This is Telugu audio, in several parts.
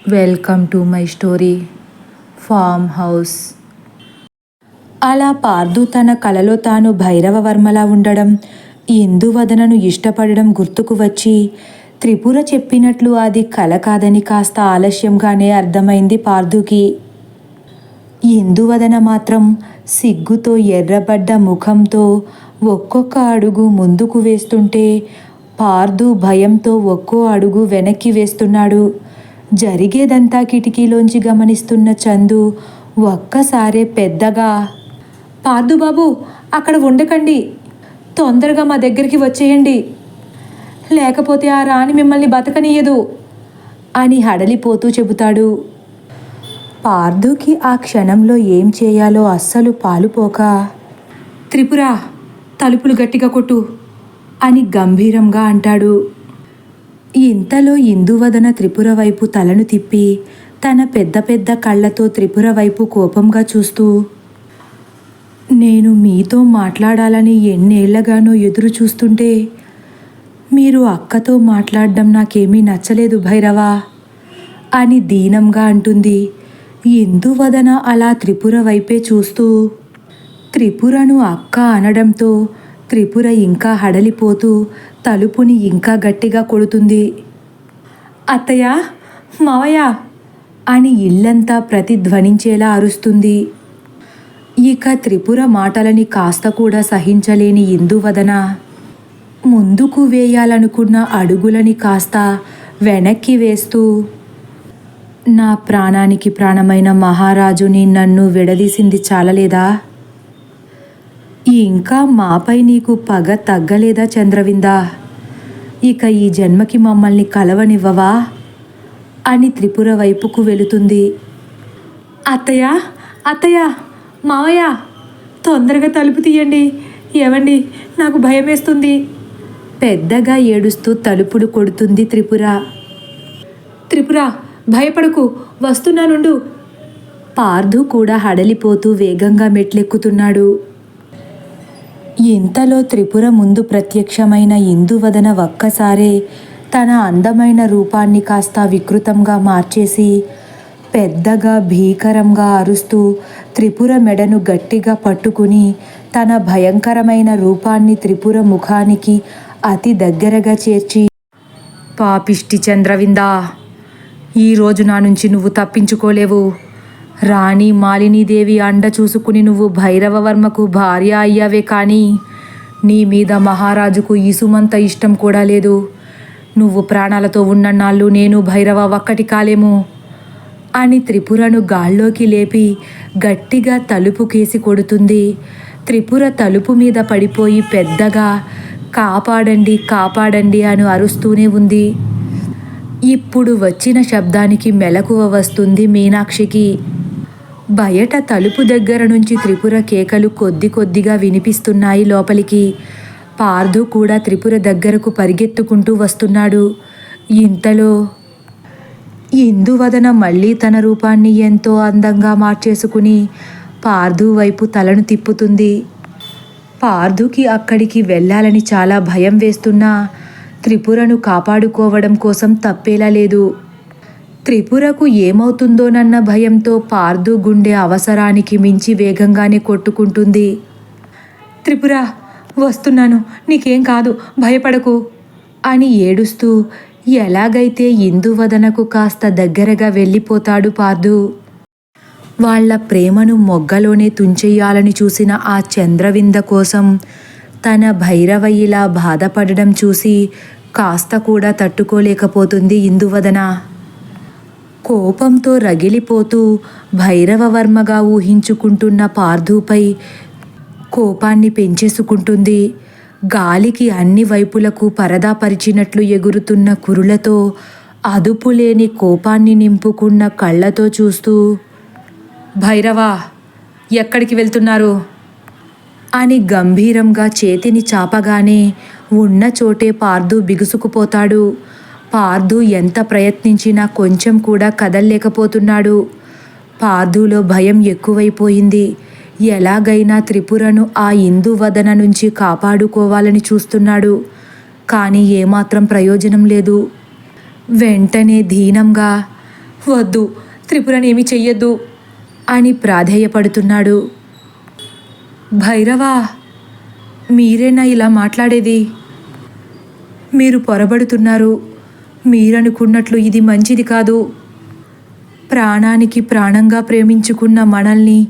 Welcome to my story farm house. అలా పార్దు తన కలలో తాను భైరవవర్మలా ఉండడం, ఇందువదనను ఇష్టపడడం గుర్తుకు వచ్చి త్రిపుర చెప్పినట్లు అది కల కాదని కాస్త ఆలస్యంగానే అర్థమైంది పార్దుకి. ఇందువదన మాత్రం సిగ్గుతో ఎర్రబడ్డ ముఖంతో ఒక్కొక్క అడుగు ముందుకు వేస్తుంటే పార్దు భయంతో ఒక్కో అడుగు వెనక్కి వేస్తున్నాడు. జరిగేదంతా కిటికీలోంచి గమనిస్తున్న చందు ఒక్కసారే పెద్దగా, పార్దు బాబు, అక్కడ ఉండకండి, తొందరగా మా దగ్గరికి వచ్చేయండి, లేకపోతే ఆ రాణి మిమ్మల్ని బతకనీయదు అని హడలిపోతూ చెబుతాడు. పార్దుకి ఆ క్షణంలో ఏం చేయాలో అస్సలు పాలుపోక, త్రిపుర, తలుపులు గట్టిగా కొట్టు అని గంభీరంగా అంటాడు. ఇంతలో ఇందువదన త్రిపుర వైపు తలను తిప్పి తన పెద్ద పెద్ద కళ్ళతో త్రిపుర వైపు కోపంగా చూస్తూ, నేను మీతో మాట్లాడాలని ఎన్నేళ్లగానో ఎదురు చూస్తుంటే మీరు అక్కతో మాట్లాడడం నాకేమీ నచ్చలేదు భైరవా అని దీనంగా అంటుంది. ఇందువదన అలా త్రిపుర వైపే చూస్తూ త్రిపురను అక్క అనడంతో త్రిపుర ఇంకా హడలిపోతూ తలుపుని ఇంకా గట్టిగా కొడుతుంది. అత్తయ్య, మావయ్య అని ఇల్లంతా ప్రతిధ్వనించేలా అరుస్తుంది. ఇక త్రిపుర మాటలని కాస్త కూడా సహించలేని ఇందువదన ముందుకు వేయాలనుకున్న అడుగులని కాస్త వెనక్కి వేస్తూ, నా ప్రాణానికి ప్రాణమైన మహారాజుని నన్ను విడదీసింది చాలలేదా? ఇంకా మాపై నీకు పగ తగ్గలేదా చంద్రవిందా? ఇక ఈ జన్మకి మమ్మల్ని కలవనివ్వవా అని త్రిపుర వైపుకు వెళుతుంది. అత్తయ్య, అత్తయ్య, మావయ్య, తొందరగా తలుపు తీయండి, ఏవండి, నాకు భయమేస్తుంది పెద్దగా ఏడుస్తూ తలుపుడు కొడుతుంది త్రిపుర. త్రిపుర, భయపడకు, వస్తున్నానుండు. పార్దు కూడా హడలిపోతూ వేగంగా మెట్లెక్కుతున్నాడు. ఇంతలో త్రిపుర ముందు ప్రత్యక్షమైన ఇందువదన ఒక్కసారే తన అందమైన రూపాన్ని కాస్త వికృతంగా మార్చేసి పెద్దగా భీకరంగా అరుస్తూ త్రిపుర మెడను గట్టిగా పట్టుకుని తన భయంకరమైన రూపాన్ని త్రిపుర ముఖానికి అతి దగ్గరగా చేర్చి, పాపిష్టి చంద్రవిందా, ఈరోజు నా నుంచి నువ్వు తప్పించుకోలేవు. రాణి మాలినీదేవి అండ చూసుకుని నువ్వు భైరవవర్మకు భార్య అయ్యావే, కానీ నీ మీద మహారాజుకు ఇసుమంత ఇష్టం కూడా లేదు. నువ్వు ప్రాణాలతో ఉన్నన్నాళ్ళు నేను భైరవ ఒక్కటి కాలేము అని త్రిపురను గాల్లోకి లేపి గట్టిగా తలుపు కేసి కొడుతుంది. త్రిపుర తలుపు మీద పడిపోయి పెద్దగా కాపాడండి, కాపాడండి అని అరుస్తూనే ఉంది. ఇప్పుడు వచ్చిన శబ్దానికి మెలకువ వస్తుంది మీనాక్షికి. బయట తలుపు దగ్గర నుంచి త్రిపుర కేకలు కొద్ది కొద్దిగా వినిపిస్తున్నాయి లోపలికి. పార్దు కూడా త్రిపుర దగ్గరకు పరిగెత్తుకుంటూ వస్తున్నాడు. ఇంతలో ఇందువదన మళ్ళీ తన రూపాన్ని ఎంతో అందంగా మార్చేసుకుని పార్దు వైపు తలను తిప్పుతుంది. పార్దుకి అక్కడికి వెళ్ళాలని చాలా భయం వేస్తున్నా త్రిపురను కాపాడుకోవడం కోసం తప్పేలా లేదు. త్రిపురకు ఏమవుతుందోనన్న భయంతో పార్దు గుండె అవసరానికి మించి వేగంగానే కొట్టుకుంటుంది. త్రిపుర, వస్తున్నాను, నీకేం కాదు, భయపడకు అని ఏడుస్తూ ఎలాగైతే ఇందువదనకు కాస్త దగ్గరగా వెళ్ళిపోతాడు పార్దు. వాళ్ల ప్రేమను మొగ్గలోనే తుంచెయ్యాలని చూసిన ఆ చంద్రవింద కోసం తన భైరవయ్యలా బాధపడడం చూసి కాస్త కూడా తట్టుకోలేకపోతుంది ఇందువదన. కోపంతో రగిలిపోతూ భైరవవర్మగా ఊహించుకుంటున్న పార్దుపై కోపాన్ని పెంచేసుకుంటుంది. గాలికి అన్ని వైపులకు పరదా పరిచినట్లు ఎగురుతున్న కురులతో అదుపులేని కోపాన్ని నింపుకున్న కళ్ళతో చూస్తూ, భైరవా, ఎక్కడికి వెళ్తున్నారు అని గంభీరంగా చేతిని చాపగానే ఉన్న చోటే పార్దు బిగుసుకుపోతాడు. పార్దు ఎంత ప్రయత్నించినా కొంచెం కూడా కదల్లేకపోతున్నాడు. పార్దులో భయం ఎక్కువైపోయింది. ఎలాగైనా త్రిపురను ఆ ఇందువదన నుంచి కాపాడుకోవాలని చూస్తున్నాడు. కానీ ఏమాత్రం ప్రయోజనం లేదు. వెంటనే దీనంగా, వద్దు, త్రిపురనేమి చెయ్యొద్దు అని ప్రాధేయపడుతున్నాడు. భైరవా, మీరేనా ఇలా మాట్లాడేది? మీరు పొరబడుతున్నారు. మీరనుకున్నట్లు ఇది మంచిది కాదు. ప్రాణానికి ప్రాణంగా ప్రేమించుకున్న మనల్ని,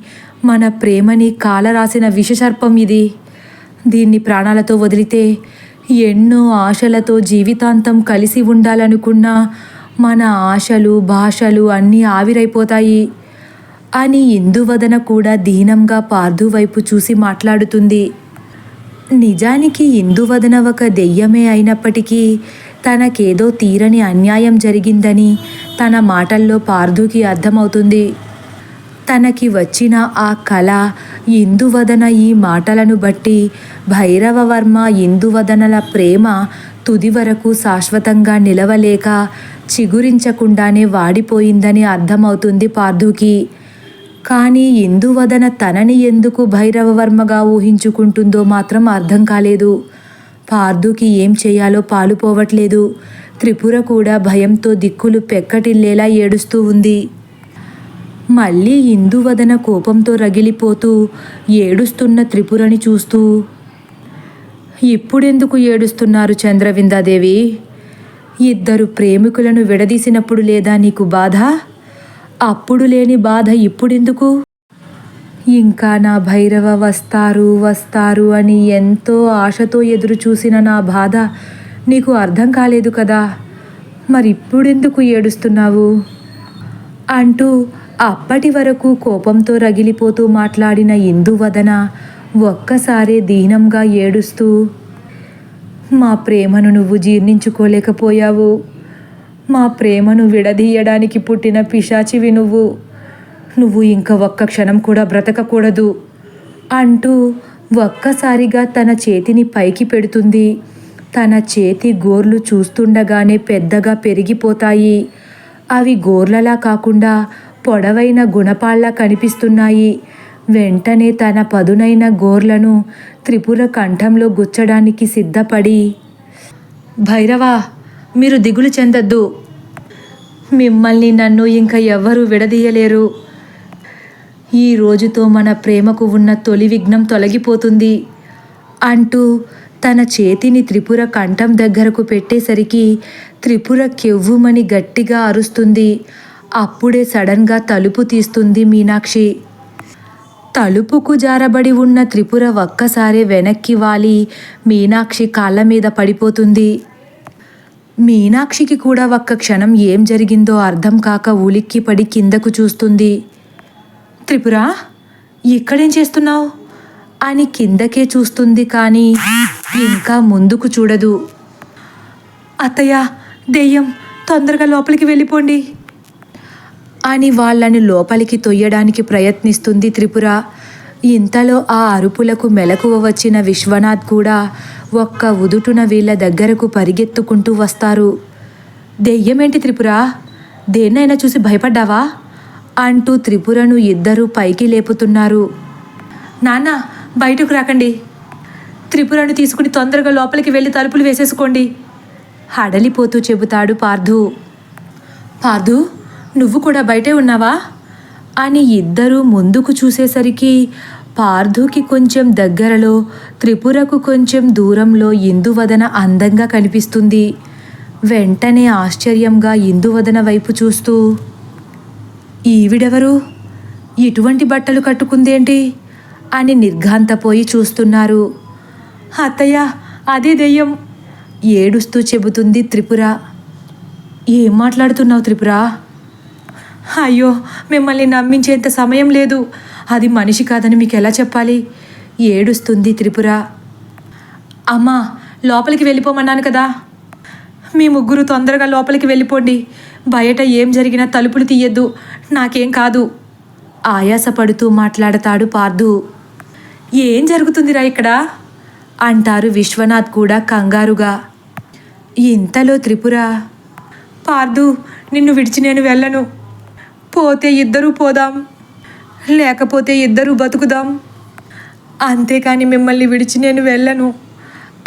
మన ప్రేమని కాలరాసిన విషసర్పం ఇది. దీన్ని ప్రాణాలతో వదిలితే ఎన్నో ఆశలతో జీవితాంతం కలిసి ఉండాలనుకున్న మన ఆశలు, భాషలు అన్నీ ఆవిరైపోతాయి అని ఇందువదన కూడా దీనంగా పార్థు వైపు చూసి మాట్లాడుతుంది. నిజానికి ఇందువదన ఒక దెయ్యమే అయినప్పటికీ తనకేదో తీరని అన్యాయం జరిగిందని తన మాటల్లో పార్థుకి అర్థమవుతుంది. తనకి వచ్చిన ఆ కళ, ఇందువదన ఈ మాటలను బట్టి భైరవవర్మ ఇందువదనల ప్రేమ తుది వరకు శాశ్వతంగా నిలవలేక చిగురించకుండానే వాడిపోయిందని అర్థమవుతుంది పార్థుకి. కానీ ఇందువదన తనని ఎందుకు భైరవవర్మగా ఊహించుకుంటుందో మాత్రం అర్థం కాలేదు. పార్థుకి ఏం చేయాలో పాలుపోవట్లేదు. త్రిపుర కూడా భయంతో దిక్కులు పెక్కటిల్లేలా ఏడుస్తూ ఉంది. మళ్ళీ ఇందువదన కోపంతో రగిలిపోతూ ఏడుస్తున్న త్రిపురని చూస్తూ, ఇప్పుడెందుకు ఏడుస్తున్నారు చంద్రవిందాదేవి? ఇద్దరు ప్రేమికులను విడదీసినప్పుడు లేదా నీకు బాధ? అప్పుడు లేని బాధ ఇప్పుడెందుకు? ఇంకా నా భైరవ వస్తారు వస్తారు అని ఎంతో ఆశతో ఎదురు చూసిన నా బాధ నీకు అర్థం కాలేదు కదా, మరిప్పుడెందుకు ఏడుస్తున్నావు అంటూ అప్పటి వరకు కోపంతో రగిలిపోతూ మాట్లాడిన ఇందువదన ఒక్కసారే దీనంగా ఏడుస్తూ, మా ప్రేమను నువ్వు జీర్ణించుకోలేకపోయావు. మా ప్రేమను విడదీయడానికి పుట్టిన పిశాచివి నువ్వు ఇంకా ఒక్క క్షణం కూడా బ్రతకకూడదు అంటూ ఒక్కసారిగా తన చేతిని పైకి పెడుతుంది. తన చేతి గోర్లు చూస్తుండగానే పెద్దగా పెరిగిపోతాయి. అవి గోర్లలా కాకుండా పొడవైన గుణపాల్లా కనిపిస్తున్నాయి. వెంటనే తన పదునైన గోర్లను త్రిపుర కంఠంలో గుచ్చడానికి సిద్ధపడి, భైరవా, మీరు దిగులు చెందొద్దు. మిమ్మల్ని నన్ను ఇంకా ఎవ్వరూ విడదీయలేరు. ఈ రోజుతో మన ప్రేమకు ఉన్న తొలి విఘ్నం తొలగిపోతుంది అంటూ తన చేతిని త్రిపుర కంఠం దగ్గరకు పెట్టేసరికి త్రిపుర కెవ్వుమని గట్టిగా అరుస్తుంది. అప్పుడే సడన్గా తలుపు తీస్తుంది మీనాక్షి. తలుపుకు జారబడి ఉన్న త్రిపుర ఒక్కసారి వెనక్కి వాలి మీనాక్షి కాళ్ళ మీద పడిపోతుంది. మీనాక్షికి కూడా ఒక్క క్షణం ఏం జరిగిందో అర్థం కాక ఉలిక్కిపడి కిందకు చూస్తుంది. త్రిపుర, ఇక్కడేం చేస్తున్నావు అని కిందకే చూస్తుంది, కానీ ఇంకా ముందుకు చూడదు. అత్తయ్య, దెయ్యం, తొందరగా లోపలికి వెళ్ళిపోండి అని వాళ్ళని లోపలికి తొయ్యడానికి ప్రయత్నిస్తుంది త్రిపుర. ఇంతలో ఆ అరుపులకు మెలకువ వచ్చిన విశ్వనాథ్ కూడా ఒక్క ఉదుటున వీళ్ళ దగ్గరకు పరిగెత్తుకుంటూ వస్తారు. దెయ్యమేంటి త్రిపుర, దేన్నైనా చూసి భయపడ్డావా అంటూ త్రిపురను ఇద్దరూ పైకి లేపుతున్నారు. నాన్న, బయటకు రాకండి. త్రిపురను తీసుకుని తొందరగా లోపలికి వెళ్ళి తలుపులు వేసేసుకోండి హడలిపోతూ చెబుతాడు పార్థు. పార్థు, నువ్వు కూడా బయటే ఉన్నావా అని ఇద్దరూ ముందుకు చూసేసరికి పార్థుకి కొంచెం దగ్గరలో, త్రిపురకు కొంచెం దూరంలో ఇందువదన అందంగా కనిపిస్తుంది. వెంటనే ఆశ్చర్యంగా ఇందువదన వైపు చూస్తూ, ఈవిడెవరు? ఇటువంటి బట్టలు కట్టుకుందేంటి అని నిర్ఘాంతపోయి చూస్తున్నారు. అత్తయ్య, అదే దెయ్యం ఏడుస్తూ చెబుతుంది త్రిపుర. ఏం మాట్లాడుతున్నావు త్రిపుర? అయ్యో, మిమ్మల్ని నమ్మించేంత సమయం లేదు. అది మనిషి కాదని మీకు ఎలా చెప్పాలి ఏడుస్తుంది త్రిపుర. అమ్మా, లోపలికి వెళ్ళిపోమన్నాను కదా. మీ ముగ్గురు తొందరగా లోపలికి వెళ్ళిపోండి. బయట ఏం జరిగినా తలుపులు తీయద్దు, నాకేం కాదు ఆయాసపడుతూ మాట్లాడతాడు పార్థు. ఏం జరుగుతుందిరా ఇక్కడ అంటారు విశ్వనాథ్ కూడా కంగారుగా. ఇంతలో త్రిపుర, పార్థు, నిన్ను విడిచి నేను వెళ్ళను. పోతే ఇద్దరూ పోదాం, లేకపోతే ఇద్దరూ బతుకుదాం, అంతేకాని మిమ్మల్ని విడిచి నేను వెళ్ళను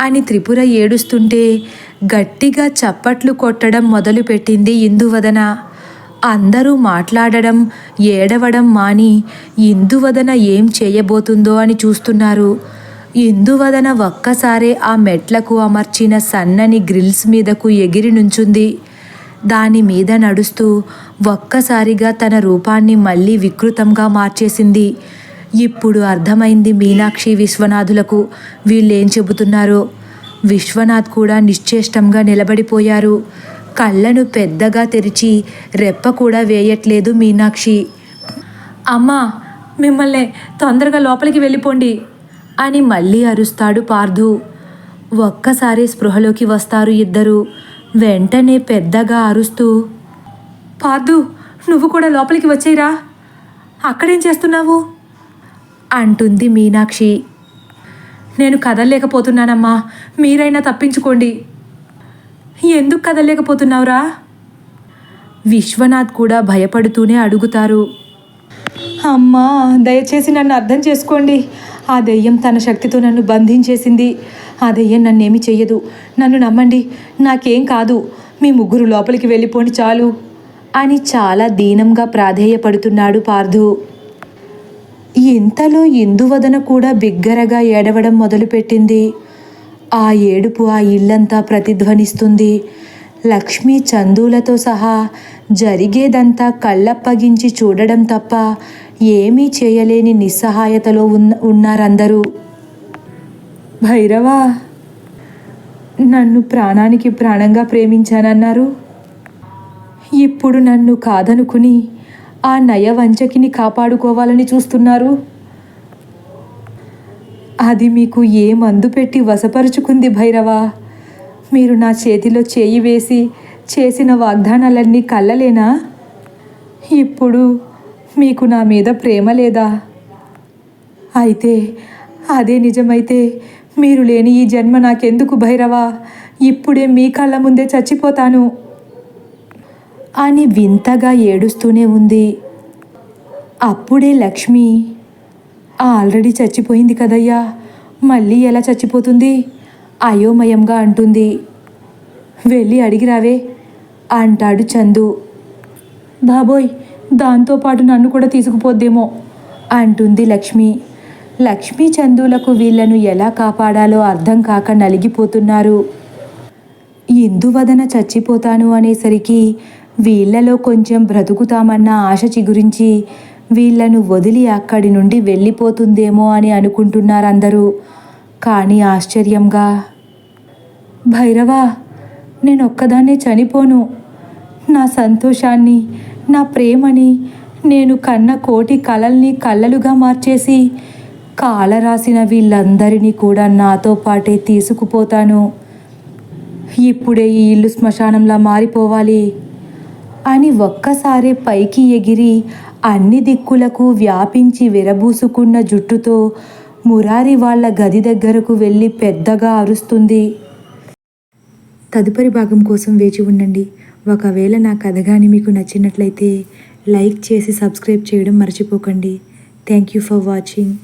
అని త్రిపుర ఏడుస్తుంటే గట్టిగా చప్పట్లు కొట్టడం మొదలుపెట్టింది ఇందువదన. అందరూ మాట్లాడడం, ఏడవడం మాని ఇందువదన ఏం చేయబోతుందో అని చూస్తున్నారు. ఇందువదన ఒక్కసారే ఆ మెట్లకు అమర్చిన సన్నని గ్రిల్స్ మీదకు ఎగిరి నుంచుంది. దాని మీద నడుస్తూ ఒక్కసారిగా తన రూపాన్ని మళ్ళీ వికృతంగా మార్చేసింది. ఇప్పుడు అర్థమైంది మీనాక్షి, విశ్వనాథులకు వీళ్ళేం చెబుతున్నారో. విశ్వనాథ్ కూడా నిశ్చేష్టంగా నిలబడిపోయారు. కళ్ళను పెద్దగా తెరిచి రెప్ప కూడా వేయట్లేదు మీనాక్షి. అమ్మా, మిమ్మల్ని తొందరగా లోపలికి వెళ్ళిపోండి అని మళ్ళీ అరుస్తాడు పార్థు. ఒక్కసారి స్పృహలోకి వస్తారు ఇద్దరు. వెంటనే పెద్దగా అరుస్తూ, పార్థు, నువ్వు కూడా లోపలికి వచ్చేయరా, అక్కడేం చేస్తున్నావు అంటుంది మీనాక్షి. నేను కదలలేకపోతున్నానమ్మా, మీరైనా తప్పించుకోండి. ఎందుకు కదలలేకపోతున్నావురా? విశ్వనాథ్ కూడా భయపడుతూనే అడుగుతారు. అమ్మా, దయచేసి నన్ను అర్థం చేసుకోండి. ఆ దెయ్యం తన శక్తితో నన్ను బంధించేసింది. ఆ దెయ్యం నన్నేమి చెయ్యదు. నన్ను నమ్మండి, నాకేం కాదు. మీ ముగ్గురు లోపలికి వెళ్ళిపోండి చాలు అని చాలా దీనంగా ప్రాధేయపడుతున్నాడు పార్థు. ఇంతలో ఇందువదన కూడా బిగ్గరగా ఏడవడం మొదలుపెట్టింది. ఆ ఏడుపు ఆ ఇల్లంతా ప్రతిధ్వనిస్తుంది. లక్ష్మి, చందులతో సహా జరిగేదంతా కళ్ళప్పగించి చూడడం తప్ప ఏమీ చేయలేని నిస్సహాయతలో ఉన్నారందరూ. భైరవా, నన్ను ప్రాణానికి ప్రాణంగా ప్రేమించానన్నారు. ఇప్పుడు నన్ను కాదనుకుని ఆ నయవంచకిని కాపాడుకోవాలని చూస్తున్నారు. అది మీకు ఏ మందు పెట్టి వశపరుచుకుంది భైరవా? మీరు నా చేతిలో చేయి వేసి చేసిన వాగ్దానాలన్నీ కళ్ళలేనా? ఇప్పుడు మీకు నా మీద ప్రేమ లేదా? అయితే అదే నిజమైతే మీరు లేని ఈ జన్మ నాకెందుకు భైరవా? ఇప్పుడే మీ కళ్ళ ముందే చచ్చిపోతాను అని వింతగా ఏడుస్తూనే ఉంది. అప్పుడే లక్ష్మి, ఆల్రెడీ చచ్చిపోయింది కదయ్యా, మళ్ళీ ఎలా చచ్చిపోతుంది అయోమయంగా అంటుంది. వెళ్ళి అడిగిరావే అంటాడు చందు. బాబోయ్, దాంతోపాటు నన్ను కూడా తీసుకుపోద్దేమో అంటుంది లక్ష్మి. లక్ష్మి, చందులకు వీళ్లను ఎలా కాపాడాలో అర్థం కాక నలిగిపోతున్నారు. ఇందువదన చచ్చిపోతాను అనేసరికి వీళ్లలో కొంచెం బ్రతుకుతామన్న ఆశ చిగురించి వీళ్లను వదిలి అక్కడి నుండి వెళ్ళిపోతుందేమో అని అనుకుంటున్నారందరూ. కానీ ఆశ్చర్యంగా, భైరవా, నేనొక్కదాన్నే చనిపోను. నా సంతోషాన్ని, నా ప్రేమని, నేను కన్న కోటి కలల్ని కళ్ళలుగా మార్చేసి కాలరాసిన వీళ్ళందరినీ కూడా నాతో పాటే తీసుకుపోతాను. ఇప్పుడే ఈ ఇల్లు శ్మశానంలా మారిపోవాలి అని ఒక్కసారే పైకి ఎగిరి అన్ని దిక్కులకు వ్యాపించి విరబూసుకున్న జుట్టుతో మురారి వాళ్ళ గది దగ్గరకు వెళ్ళి పెద్దగా అరుస్తుంది. తదుపరి భాగం కోసం వేచి ఉండండి. ఒకవేళ నా కథ కానీ మీకు నచ్చినట్లయితే లైక్ చేసి సబ్స్క్రైబ్ చేయడం మర్చిపోకండి. Thank you for watching.